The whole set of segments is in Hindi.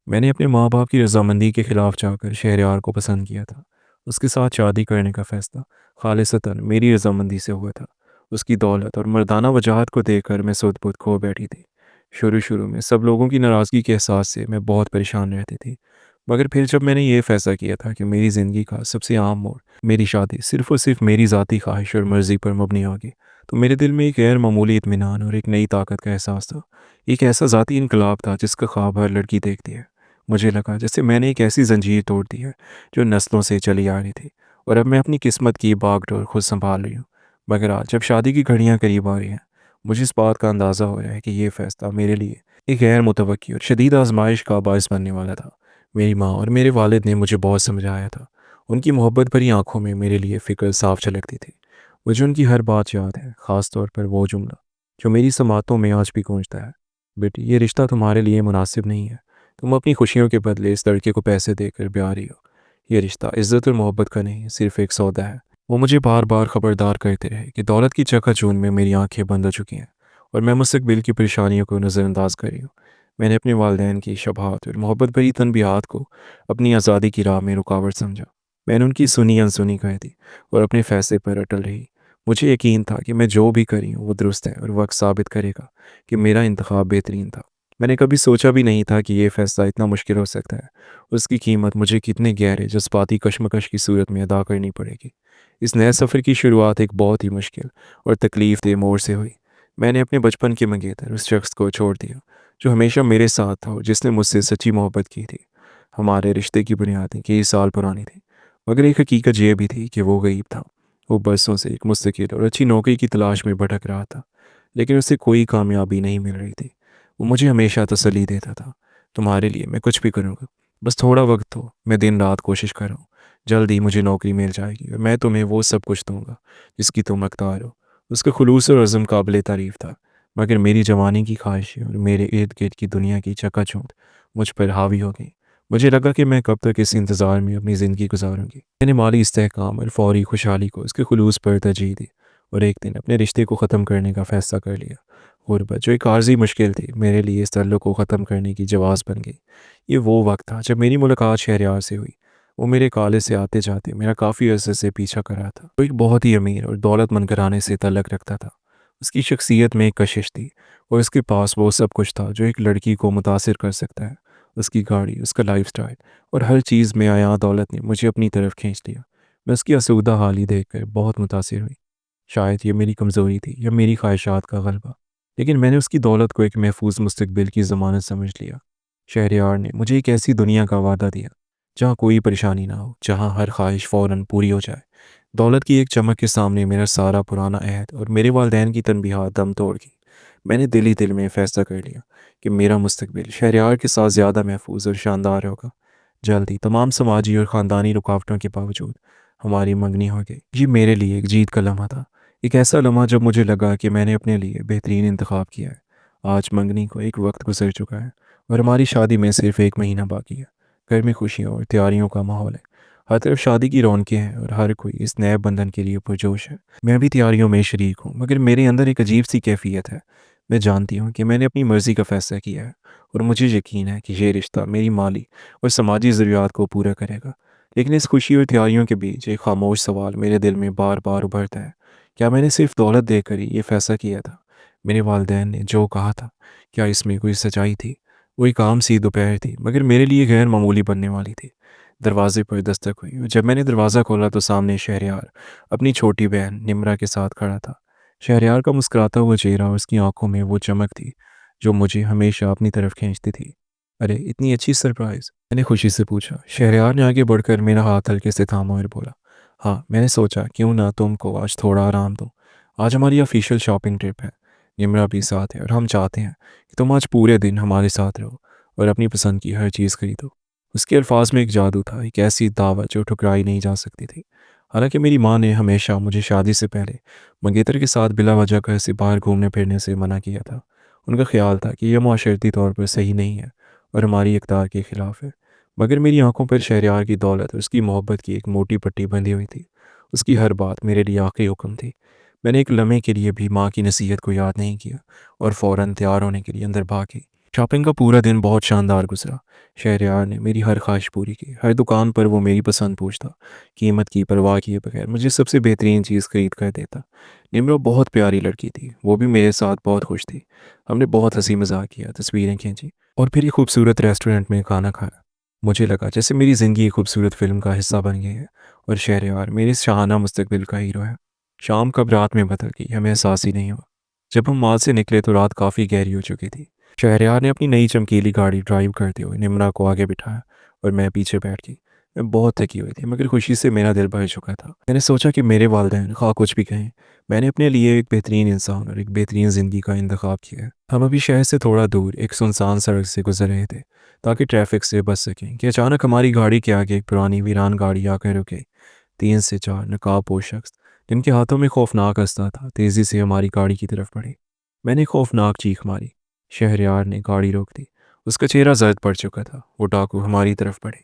मैंने अपने माँ-बाप की रज़ामंदी के खिलाफ जाकर शहरयार को पसंद किया था। उसके साथ शादी करने का फ़ैसला ख़ालिसतन मेरी रज़ामंदी से हुआ था। उसकी दौलत और मर्दाना वजाहत को देखकर मैं सुध-बुध खो बैठी थी। शुरू-शुरू में सब लोगों की नाराज़गी के एहसास से मैं बहुत परेशान रहती थी। मगर फिर जब मैंने ये फ़ैसला किया था कि मेरी ज़िंदगी का सबसे अहम मोड़, मेरी शादी सिर्फ़ और सिर्फ़ मेरी ज़ाती ख़्वाहिश और मर्ज़ी पर मबनी होगी, तो मेरे दिल में एक गैर मामूली इत्मीनान और एक नई ताकत का एहसास था। एक ऐसा ज़ाती इनकलाब था जिसका ख़्वाब हर लड़की देखती है। मुझे लगा जैसे मैंने एक ऐसी ज़ंजीर तोड़ दी है जो नस्लों से चली आ रही थी और अब मैं अपनी किस्मत की बागडोर खुद संभाल रही हूँ। मगर आज जब शादी की घड़ियाँ करीब आ रही हैं, मुझे इस बात का अंदाज़ा हो रहा है कि ये फ़ैसला मेरे लिए एक गैर मुतवक्की और शदीद आजमाइश का बायस बनने वाला था। मेरी माँ और मेरे वालिद ने मुझे बहुत समझाया था। उनकी मोहब्बत भरी आंखों में मेरे लिए फ़िक्र साफ झलकती थी। मुझे उनकी हर बात याद है, ख़ास तौर पर वो जुमला जो मेरी समातों में आज भी गूंजता है, बेटी ये रिश्ता तुम्हारे लिए मुनासिब नहीं है। तुम अपनी खुशियों के बदले इस लड़के को पैसे देकर ब्याह रही हो। ये रिश्ता इज्जत और मोहब्बत का नहीं, सिर्फ एक सौदा है। वो मुझे बार बार खबरदार करते रहे कि दौलत की चकाचौंध में मेरी आंखें बंद हो चुकी हैं और मैं मुस्तकबिल की परेशानियों को नज़रअंदाज कर रही हूँ। मैंने अपने वालिदैन की शफात और मोहब्बत भरी तनबीहात को अपनी आज़ादी की राह में रुकावट समझा। मैंने उनकी सुनी अनसुनी कह दी और अपने फैसले पर अटल रही। मुझे यकीन था कि मैं जो भी कर रही हूँ वो दुरुस्त है और वक्त साबित करेगा कि मेरा इंतखाब बेहतरीन था। मैंने कभी सोचा भी नहीं था कि ये फ़ैसला इतना मुश्किल हो सकता है। उसकी कीमत मुझे कितने गहरे जज़्बाती कशमकश की सूरत में अदा करनी पड़ेगी। इस नए सफ़र की शुरुआत एक बहुत ही मुश्किल और तकलीफ़देह मोड़ से हुई। मैंने अपने बचपन के मंगेतर उस शख्स को छोड़ दिया, जो हमेशा मेरे साथ था और जिसने मुझसे सच्ची मोहब्बत की थी। हमारे रिश्ते की बुनियादें कई साल पुरानी थीं, मगर एक हकीकत ये भी थी कि वो गरीब था। वो बरसों से एक मुस्तकिल और अच्छी नौकरी की तलाश में भटक रहा था, लेकिन उसे कोई कामयाबी नहीं मिल रही थी। वो मुझे हमेशा तसल्ली देता था, तुम्हारे लिए मैं कुछ भी करूँगा, बस थोड़ा वक्त दो, मैं दिन रात कोशिश कर रहा हूँ। जल्द ही मुझे नौकरी मिल जाएगी और मैं तुम्हें वो सब कुछ दूंगा जिसकी तुम हकदार हो। उसका खुलूस और अज़म काबिल तारीफ़ था, मगर मेरी जवानी की ख्वाहिशें और मेरे इर्द गिर्द की दुनिया की चकाचौंध मुझ पर हावी हो गई। मुझे लगा कि मैं कब तक इस इंतज़ार में अपनी ज़िंदगी गुजारूंगी। मैंने माली इस्तेहकाम और फौरी खुशहाली को उसके खुलूस पर तरजीह दी और एक दिन अपने रिश्ते को ख़त्म करने का फ़ैसला कर लिया। गुर्बत जो एक आर्जी मुश्किल थी, मेरे लिए इस ताल्लुक़ को ख़त्म करने की जवाज़ बन गई। ये वो वक्त था जब मेरी मुलाकात शहरयार से हुई। वो मेरे कॉलेज से आते जाते मेरा काफ़ी अरसे से पीछा कर रहा था। वो एक बहुत ही अमीर और दौलतमंद घराने से तल्लक रखता था। उसकी शख्सियत में एक कशिश थी और उसके पास वो सब कुछ था जो एक लड़की को मुतासिर कर सकता है। उसकी गाड़ी, उसका लाइफस्टाइल और हर चीज़ में आया दौलत ने मुझे अपनी तरफ खींच लिया। मैं उसकी आसूदा हाली देखकर बहुत मुतासिर हुई। शायद ये मेरी कमज़ोरी थी या मेरी ख्वाहिशात का गलबा, लेकिन मैंने उसकी दौलत को एक महफूज मुस्तकबिल की ज़मानत समझ लिया। शहरयार ने मुझे एक ऐसी दुनिया का वादा दिया जहाँ कोई परेशानी ना हो, जहाँ हर ख्वाहिश फ़ौरन पूरी हो जाए। दौलत की एक चमक के सामने मेरा सारा पुराना अहद और मेरे वालिदैन की तनबीहात दम तोड़ गई। मैंने दिल ही दिल में फ़ैसला कर लिया कि मेरा मुस्तकबिल शहरयार के साथ ज़्यादा महफूज और शानदार होगा। जल्द ही तमाम समाजी और ख़ानदानी रुकावटों के बावजूद हमारी मंगनी हो गई। ये मेरे लिए एक जीत का लम्हा था, एक ऐसा लम्हा जब मुझे लगा कि मैंने अपने लिए बेहतरीन इंतखाब किया है। आज मंगनी को एक वक्त गुजर चुका है और हमारी शादी में सिर्फ 1 महीना बाकी है। घर में खुशियों और तैयारियों का माहौल है। हर तरफ शादी की रौनकें हैं और हर कोई इस नए बंधन के लिए पुरजोश है। मैं भी तैयारियों में शरीक हूँ, मगर मेरे अंदर एक अजीब सी कैफियत है। मैं जानती हूँ कि मैंने अपनी मर्ज़ी का फ़ैसला किया है और मुझे यकीन है कि ये रिश्ता मेरी माली और समाजी ज़रूरियात को पूरा करेगा। लेकिन इस खुशी और तैयारियों के बीच एक खामोश सवाल मेरे दिल में बार बार उभरता है। क्या मैंने सिर्फ दौलत देकर ही ये फ़ैसला किया था? मेरे वालिदैन ने जो कहा था, क्या इसमें कोई सच्चाई थी? वो एक आम सी दोपहर थी, मगर मेरे लिए गैर मामूली बनने वाली थी। दरवाजे पर दस्तक हुई और जब मैंने दरवाज़ा खोला तो सामने शहरयार अपनी छोटी बहन निम्रा के साथ खड़ा था। शहरयार का मुस्कुराता हुआ चेहरा और उसकी आंखों में वो चमक थी जो मुझे हमेशा अपनी तरफ खींचती थी। अरे इतनी अच्छी सरप्राइज़, मैंने खुशी से पूछा। शहरयार ने आगे बढ़कर मेरा हाथ हल्के से थामा और बोला, हाँ मैंने सोचा क्यों ना तुमको आज थोड़ा आराम दूँ। आज हमारी ऑफिशियल शॉपिंग ट्रिप है, निम्रा भी साथ है और हम चाहते हैं कि तुम आज पूरे दिन हमारे साथ रहो और अपनी पसंद की हर चीज़ खरीदो। उसके अल्फाज में एक जादू था, एक ऐसी दावत जो ठुकराई नहीं जा सकती थी। हालांकि मेरी माँ ने हमेशा मुझे शादी से पहले मंगेतर के साथ बिला वजह घर से बाहर घूमने फिरने से मना किया था। उनका ख्याल था कि यह माशरती तौर पर सही नहीं है और हमारी इक़्तिदार के ख़िलाफ़ है। मगर मेरी आंखों पर शहरयार की दौलत और उसकी मोहब्बत की एक मोटी पट्टी बंधी हुई थी। उसकी हर बात मेरे लिए आखिरी हुक्म थी। मैंने एक लम्हे के लिए भी माँ की नसीहत को याद नहीं किया और फ़ौरन तैयार होने के लिए अंदर भाग गई। शॉपिंग का पूरा दिन बहुत शानदार गुजरा। शहरयार ने मेरी हर ख्वाहिश पूरी की। हर दुकान पर वो मेरी पसंद पूछता, कीमत की परवाह किए बगैर मुझे सबसे बेहतरीन चीज़ खरीद कर देता। निम्रा बहुत प्यारी लड़की थी, वो भी मेरे साथ बहुत खुश थी। हमने बहुत हंसी मजाक किया, तस्वीरें खींची और फिर एक खूबसूरत रेस्टोरेंट में खाना खाया। मुझे लगा जैसे मेरी ज़िंदगी एक खूबसूरत फिल्म का हिस्सा बन गई है और शहरयार मेरे शाहाना मुस्तकबिल का हीरो है। शाम कब रात में बदल गई हमें एहसास ही नहीं हुआ। जब हम मॉल से निकले तो रात काफ़ी गहरी हो चुकी थी। शहरयार ने अपनी नई चमकीली गाड़ी ड्राइव करते हुए निम्रा को आगे बिठाया और मैं पीछे बैठ गई। मैं बहुत थकी हुई थी मगर खुशी से मेरा दिल भर चुका था। मैंने सोचा कि मेरे वालिदैन खा कुछ भी कहें, मैंने अपने लिए एक बेहतरीन इंसान और एक बेहतरीन ज़िंदगी का इंतखाब किया है। हम अभी शहर से थोड़ा दूर एक सुनसान सड़क से गुजर रहे थे ताकि ट्रैफिक से बच सकें कि अचानक हमारी गाड़ी के आगे एक पुरानी वीरान गाड़ी आकर रुके। 3 से 4 नकाबपोश शख्स जिनके हाथों में खौफनाक असला था तेज़ी से हमारी गाड़ी की तरफ बढ़े। मैंने खौफनाक चीख मारी। शहरयार ने गाड़ी रोक दी। उसका चेहरा जर्द पड़ चुका था। वो डाकू हमारी तरफ बढ़े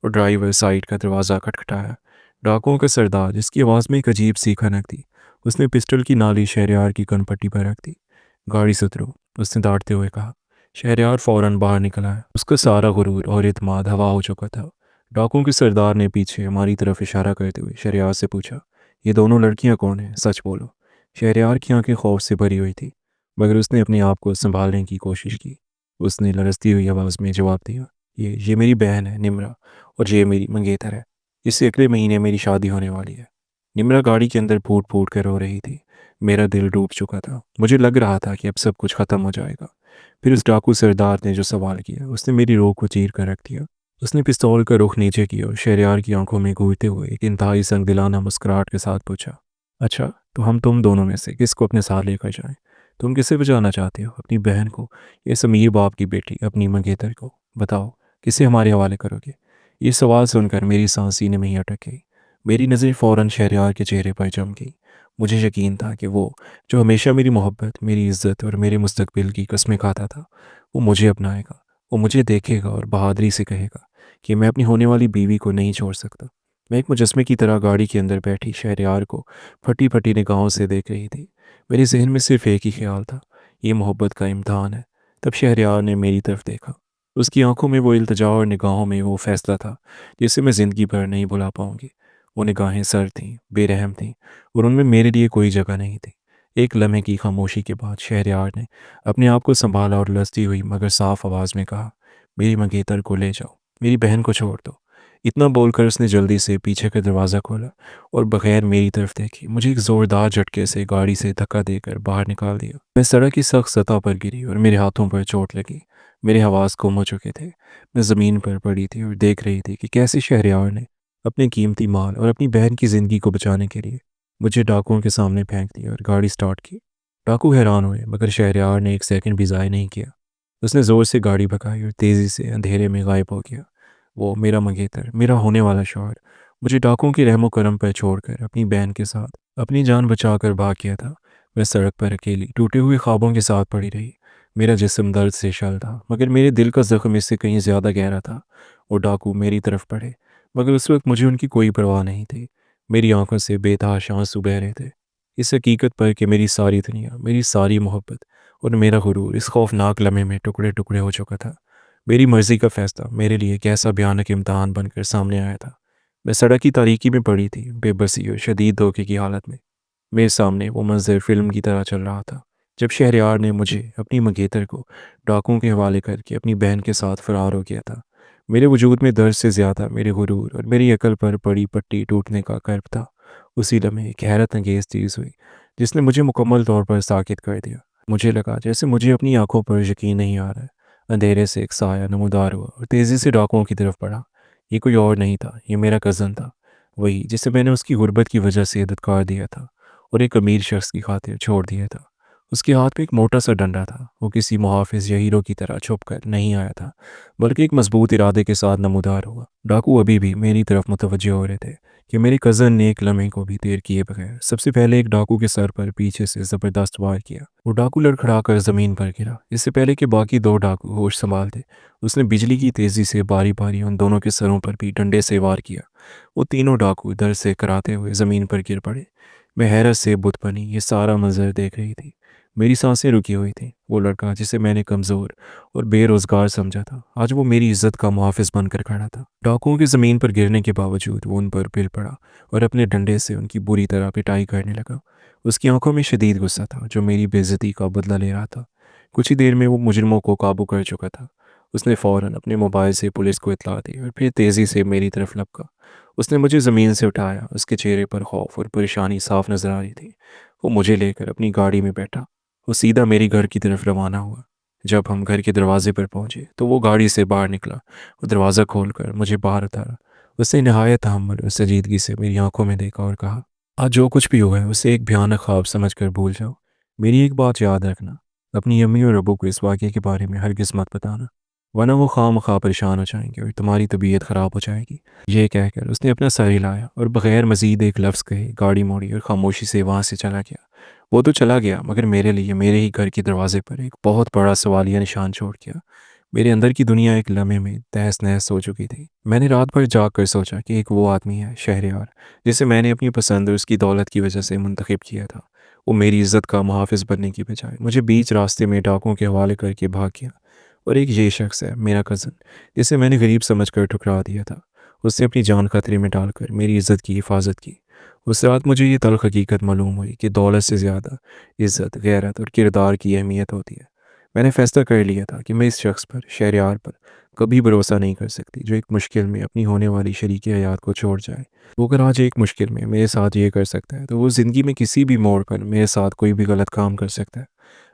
और ड्राइवर साइड का दरवाज़ा खटखटाया। डाकुओं का सरदार, जिसकी आवाज़ में एक अजीब सी खनक थी, उसने पिस्टल की नाली शहरयार की कनपट्टी पर रख दी। गाड़ी से उतरो, उसने डांटते हुए कहा। शहरयार फौरन बाहर निकल आया। उसका सारा गुरूर और इत्मीनान हवा हो चुका था। डाकुओं के सरदार ने पीछे हमारी तरफ इशारा करते हुए शहरयार से पूछा, ये दोनों लड़कियां कौन हैं? सच बोलो। शहरयार की आंखें खौफ से भरी हुई थी मगर उसने अपने आप को संभालने की कोशिश की। उसने लरजती हुई आवाज़ में जवाब दिया, ये मेरी बहन है निम्रा, और ये मेरी मंगेतर है। इससे अगले महीने मेरी शादी होने वाली है। निम्रा गाड़ी के अंदर फूट फूट कर रो रही थी। मेरा दिल डूब चुका था। मुझे लग रहा था कि अब सब कुछ ख़त्म हो जाएगा। फिर उस डाकू सरदार ने जो सवाल किया उसने मेरी रूह को चीर कर रख दिया। उसने पिस्तौल का रुख नीचे किया और शहरयार की आंखों में घूरते हुए एक इंतहाई संगदिलाना मुस्कुराहट के साथ पूछा, अच्छा, तो हम तुम दोनों में से किसको अपने साथ लेकर जाएं? तुम किसे बचाना चाहते हो, अपनी बहन को या समीर बाप की बेटी अपनी मंगेतर को? बताओ, किसे हमारे हवाले करोगे? ये सवाल सुनकर मेरी सांस सीने में ही अटक गई। मेरी नज़रें फ़ौरन शहरयार के चेहरे पर जम गई। मुझे यकीन था कि वो जो हमेशा मेरी मोहब्बत, मेरी इज्जत और मेरे मुस्तकबिल की कस्में खाता था, वो मुझे अपनाएगा। वो मुझे देखेगा और बहादुरी से कहेगा कि मैं अपनी होने वाली बीवी को नहीं छोड़ सकता। मैं एक मुजस्मे की तरह गाड़ी के अंदर बैठी शहरयार को फटी फटी निगाहों से देख रही थी। मेरे जहन में सिर्फ एक ही ख्याल था, ये मोहब्बत का इम्तहान है। तब शहरयार ने मेरी तरफ देखा। उसकी आंखों में वो इल्तिजा और निगाहों में वो फैसला था जिसे मैं ज़िंदगी भर नहीं भुला पाऊंगी। वो निगाहें सर्द थीं, बेरहम थीं और उनमें मेरे लिए कोई जगह नहीं थी। एक लम्हे की खामोशी के बाद शहरयार ने अपने आप को संभाला और लजती हुई मगर साफ आवाज़ में कहा, मेरी मंगेतर को ले जाओ, मेरी बहन को छोड़ दो। इतना बोलकर उसने जल्दी से पीछे का दरवाज़ा खोला और बगैर मेरी तरफ देखे मुझे एक ज़ोरदार झटके से गाड़ी से धक्का देकर बाहर निकाल दिया। मैं सड़क की सख्त सतह पर गिरी और मेरे हाथों पर चोट लगी। मेरे हवास गुम हो चुके थे। मैं ज़मीन पर पड़ी थी और देख रही थी कि कैसे शहरयार ने अपने कीमती माल और अपनी बहन की ज़िंदगी को बचाने के लिए मुझे डाकुओं के सामने फेंक दिया और गाड़ी स्टार्ट की। डाकू हैरान हुए मगर शहरयार ने एक सेकंड भी ज़ाया नहीं किया। उसने ज़ोर से गाड़ी भगाई और तेज़ी से अंधेरे में गायब हो गया। वो मेरा मंगेतर, मेरा होने वाला शौहर, मुझे डाकुओं की रहमो करम पर छोड़कर अपनी बहन के साथ अपनी जान बचाकर भाग गया था। मैं सड़क पर अकेली टूटे हुए ख्वाबों के साथ पड़ी रही। मेरा जिस्म दर्द से शल था मगर मेरे दिल का जख्म इससे कहीं ज़्यादा गहरा था। वो डाकू मेरी तरफ बढ़े मगर उस वक्त मुझे उनकी कोई परवाह नहीं थी। मेरी आंखों से बेतहाशा आंसू बह रहे थे इस हकीकत पर कि मेरी सारी दुनिया, मेरी सारी मोहब्बत और मेरा गुरूर इस खौफनाक लम्हे में टुकड़े टुकड़े हो चुका था। मेरी मर्ज़ी का फ़ैसला मेरे लिए एक ऐसा भयानक इम्तहान बनकर सामने आया था। मैं सड़क की तारीकी में पड़ी थी, बेबसी और शदीद धोखे की हालत में। मेरे सामने वो मंज़र फ़िल्म की तरह चल रहा था जब शहरयार ने मुझे अपनी मंगेतर को डाकुओं के हवाले करके अपनी बहन के साथ फ़रार हो गया था। मेरे वजूद में दर्द से ज़्यादा मेरे गुरूर और मेरी अकल पर पड़ी पट्टी टूटने का कर्ब था। उसी लम्हे एक हैरत अंगेज़ चीज़ हुई जिसने मुझे मुकम्मल तौर पर साकित कर दिया। मुझे लगा जैसे मुझे अपनी आंखों पर यकीन नहीं आ रहा है। अंधेरे से एक साया नमूदार हुआ और तेज़ी से डाकुओं की तरफ बढ़ा। ये कोई और नहीं था, ये मेरा कज़न था, वही जिसे मैंने उसकी गुर्बत की वजह से धुतकार दिया था और एक अमीर शख्स की खातिर छोड़ दिया था। उसके हाथ में एक मोटा सा डंडा था। वो किसी मुहाफिज या हीरो की तरह छुप कर नहीं आया था बल्कि एक मजबूत इरादे के साथ नमूदार हुआ। डाकू अभी भी मेरी तरफ मुतवज्जो हो रहे थे कि मेरे कज़न ने एक लम्हे को भी देर किए बगैर सबसे पहले एक डाकू के सर पर पीछे से ज़बरदस्त वार किया। वो डाकू लड़खड़ा कर ज़मीन पर गिरा। इससे पहले कि बाकी दो डाकू होश संभालते, उसने बिजली की तेज़ी से बारी बारी उन दोनों के सरों पर भी डंडे से वार किया। वो तीनों डाकू दर्द से कराते हुए ज़मीन पर गिर पड़े। मैं हैरत से बुत बनी ये सारा मंजर देख रही थी। मेरी सांसें रुकी हुई थीं। वो लड़का जिसे मैंने कमज़ोर और बेरोज़गार समझा था, आज वो मेरी इज़्ज़त का मुहाफ़िज़ बनकर खड़ा था। डाकुओं की ज़मीन पर गिरने के बावजूद वो उन पर पिल पड़ा और अपने डंडे से उनकी बुरी तरह पिटाई करने लगा। उसकी आंखों में शदीद गुस्सा था, जो मेरी बेइज्जती का बदला ले रहा था। कुछ ही देर में वो मुजरिमों को काबू कर चुका था। उसने फ़ौरन अपने मोबाइल से पुलिस को इत्तला दी और फिर तेज़ी से मेरी तरफ लपका। उसने मुझे ज़मीन से उठाया। उसके चेहरे पर खौफ और परेशानी साफ नज़र आ रही थी। वो मुझे लेकर अपनी गाड़ी में बैठा। वो सीधा मेरी घर की तरफ रवाना हुआ। जब हम घर के दरवाजे पर पहुंचे तो वो गाड़ी से बाहर निकला। वो दरवाज़ा खोलकर मुझे बाहर उतारा। उसने नहायत तहम्मुल और संजीदगी से मेरी आंखों में देखा और कहा, आज जो कुछ भी हुआ है उसे एक भयानक ख्वाब समझ कर भूल जाओ। मेरी एक बात याद रखना, अपनी अम्मी और अबू को इस वाक़े के बारे में हरगिज़ मत बताना, वरना वो खामख़ा परेशान हो जाएंगे और तुम्हारी तबीयत ख़राब हो जाएगी। ये कहकर उसने अपना सर हिलाया और बग़ैर मज़ीद एक लफ्ज़ कहे गाड़ी मोड़ी और खामोशी से वहाँ से चला गया। वो तो चला गया, मगर मेरे लिए मेरे ही घर के दरवाजे पर एक बहुत बड़ा सवालिया निशान छोड़ गया। मेरे अंदर की दुनिया एक लम्हे में तहस नहस हो चुकी थी। मैंने रात भर जाग कर सोचा कि एक वो आदमी है, शहरयार, जिसे मैंने अपनी पसंद और उसकी दौलत की वजह से मुंतखब किया था। वो मेरी इज्जत का मुहाफ़िज़ बनने की बजाय मुझे बीच रास्ते में डाकुओं के हवाले करके भाग गया। और एक ये शख्स है, मेरा कज़न, जिसे मैंने गरीब समझकर ठुकरा दिया था। उसने अपनी जान खतरे में डालकर मेरी इज्जत की हिफाजत की। उस रात मुझे ये तल्ख़ हकीकत मालूम हुई कि दौलत से ज़्यादा इज़्ज़त, गैरत और किरदार की अहमियत होती है। मैंने फ़ैसला कर लिया था कि मैं इस शख्स पर, शहरयार पर, कभी भरोसा नहीं कर सकती, जो एक मुश्किल में अपनी होने वाली शरीके हयात को छोड़ जाए। वो अगर आज एक मुश्किल में मेरे साथ ये कर सकता है, तो वो ज़िंदगी में किसी भी मोड़ पर मेरे साथ कोई भी गलत काम कर सकता है।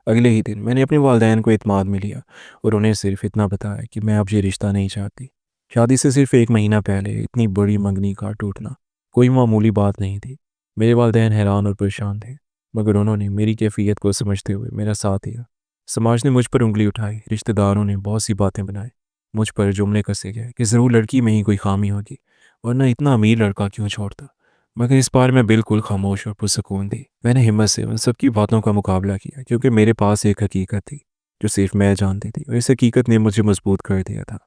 अगले ही दिन मैंने अपने वालिदैन को इत्मीनान में लिया और उन्हें सिर्फ़ इतना बताया कि मैं अब ये रिश्ता नहीं चाहती। शादी से सिर्फ़ 1 महीना पहले इतनी बड़ी मंगनी का टूटना कोई मामूली बात नहीं थी। मेरे वालिदैन हैरान और परेशान थे, मगर उन्होंने मेरी कैफ़ियत को समझते हुए मेरा साथ दिया। समाज ने मुझ पर उँगली उठाई, रिश्तेदारों ने बहुत सी बातें बनाई। मुझ पर जुमले कसे गए कि ज़रूर लड़की में ही कोई ख़ामी होगी, वरना इतना अमीर लड़का क्यों छोड़ता। मगर इस बार मैं बिल्कुल खामोश और पुरसुकून थी। मैंने हिम्मत से उन सब की बातों का मुकाबला किया, क्योंकि मेरे पास एक हकीकत थी जो सिर्फ़ मैं जानती थी, और इस हकीकत ने मुझे मजबूत कर दिया था।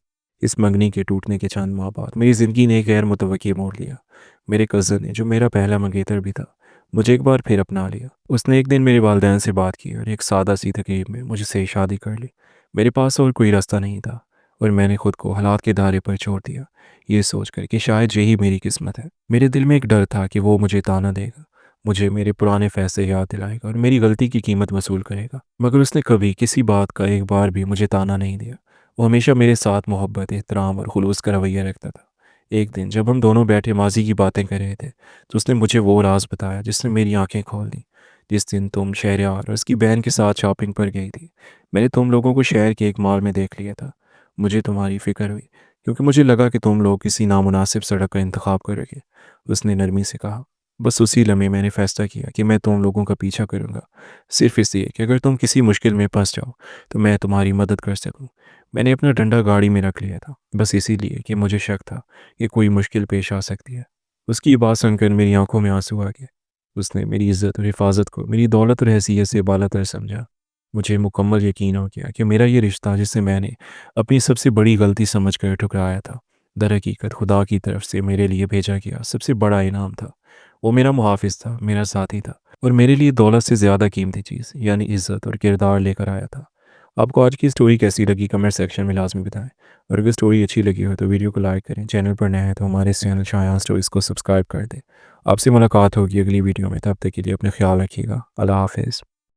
इस मंगनी के टूटने के चंद माह बाद मेरी ज़िंदगी ने एक गैर मुतवक्की मोड़ लिया। मेरे कज़न ने, जो मेरा पहला मंगेतर भी था, मुझे एक बार फिर अपना लिया। उसने एक दिन मेरे वालिदैन से बात की और एक सादा सी तकरीब में मुझसे शादी कर ली। मेरे पास और कोई रास्ता नहीं था और मैंने खुद को हालात के दायरे पर छोड़ दिया, ये सोचकर कि शायद यही मेरी किस्मत है। मेरे दिल में एक डर था कि वो मुझे ताना देगा, मुझे मेरे पुराने फ़ैसले याद दिलाएगा और मेरी गलती की कीमत वसूल करेगा। मगर उसने कभी किसी बात का एक बार भी मुझे ताना नहीं दिया। वो हमेशा मेरे साथ मोहब्बत, एहतराम और खुलूस का रवैया रखता था। एक दिन जब हम दोनों बैठे माजी की बातें कर रहे थे, तो उसने मुझे वो राज बताया जिसने मेरी आंखें खोल दी। जिस दिन तुम शहरयार और उसकी बहन के साथ शॉपिंग पर गई थी, मैंने तुम लोगों को शहर के एक मॉल में देख लिया था। मुझे तुम्हारी फ़िक्र हुई, क्योंकि मुझे लगा कि तुम लोग किसी नामुनासिब सड़क का इंतखाब करोगे। उसने नरमी से कहा। बस उसी लम्हे मैंने फ़ैसला किया कि मैं तुम लोगों का पीछा करूँगा, सिर्फ़ इसलिए कि अगर तुम किसी मुश्किल में फंस जाओ तो मैं तुम्हारी मदद कर सकूँ। मैंने अपना डंडा गाड़ी में रख लिया था, बस इसीलिए कि मुझे शक था कि कोई मुश्किल पेश आ सकती है। उसकी ये बात सुनकर मेरी आंखों में आंसू आ गए। उसने मेरी इज्जत और हिफाजत को मेरी दौलत और हैसियत से बालातर समझा। मुझे मुकम्मल यकीन हो गया कि मेरा ये रिश्ता, जिसे मैंने अपनी सबसे बड़ी गलती समझकर ठुकराया था, दर हकीकत खुदा की तरफ से मेरे लिए भेजा गया सबसे बड़ा इनाम था। वो मेरा मुहाफ़िज़ था, मेरा साथी था, और मेरे लिए दौलत से ज़्यादा कीमती चीज़ यानी इज़्ज़त और किरदार लेकर आया था। आपको आज की स्टोरी कैसी लगी कमेंट सेक्शन में लाज़मी बताएं, और अगर स्टोरी अच्छी लगी हो तो वीडियो को लाइक करें। चैनल पर नए हैं तो हमारे इस चैनल शायान स्टोरीज़ को सब्सक्राइब कर दें। आपसे मुलाकात होगी अगली वीडियो में, तब तक के लिए अपना ख्याल रखिएगा। अल्लाह हाफ़िज़।